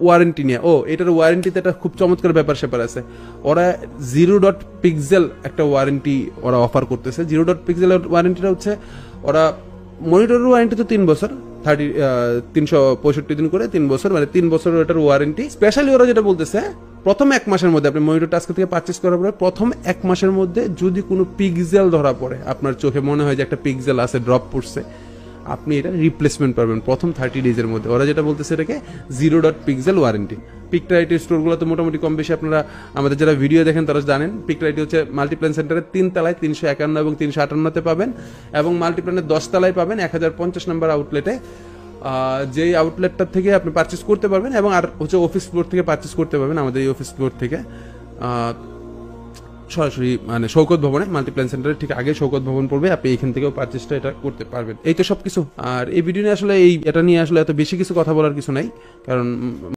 Warranty নিয়ে, এটার ওয়ারেন্টিতে একটা খুব চমৎকার ব্যাপার স্যাপার আছে। ওরা 0.pixel একটা ওয়ারেন্টি ওরা অফার করতেছে। 0.pixel ওয়ারেন্টিটা হচ্ছে, ওরা মনিটরের ওয়ারেন্টি তো 3 বছর, 365 দিন করে 3 বছর, মানে 3 বছরের এটার ওয়ারেন্টি। স্পেশালি ওরা যেটা বলতেছে, প্রথম 1 মাসের মধ্যে, আপনি মনিটরটা আজকে থেকে পারচেস করার পরে প্রথম 1 মাসের মধ্যে যদি কোনো পিক্সেল ধরা পড়ে, আপনার চোখে মনে হয় যে একটা পিক্সেল আছে, ড্রপ পড়ছে, আপনি এটা রিপ্লেসমেন্ট পাবেন প্রথম 30 ডেজের মধ্যে। ওরা যেটা বলতেছে এটাকে 0.pixel ওয়ারেন্টি। পিকটাইটের স্টোরগুলো তো মোটামুটি কম বেশি আপনারা আমাদের যারা ভিডিও দেখেন তারা জানেন। পিকটাইটি হচ্ছে মাল্টিপ্ল্যান সেন্টারের 3 তলায় 351 এবং 358-তে পাবেন, এবং মাল্টিপ্ল্যানের 10 তলায় পাবেন 1050 নম্বর আউটলেটে। যেই আউটলেটটার থেকে আপনি পারচেস করতে পারবেন, এবং আর হচ্ছে অফিস ফ্লোর থেকে পারচেস করতে পারবেন, আমাদের এই অফিস ফ্লোর থেকে সরাসরি, মানে শৌকত ভবনে, মাল্টিপ্ল্যান সেন্টারের ঠিক আগে শৌকত ভবন পড়বে, আপনি এখান থেকেও পারচেসটা এটা করতে পারবেন। এই তো সবকিছু। আর এই ভিডিও নিয়ে আসলে এটা নিয়ে আসলে এত বেশি কিছু কথা বলার কিছু নাই, কারণ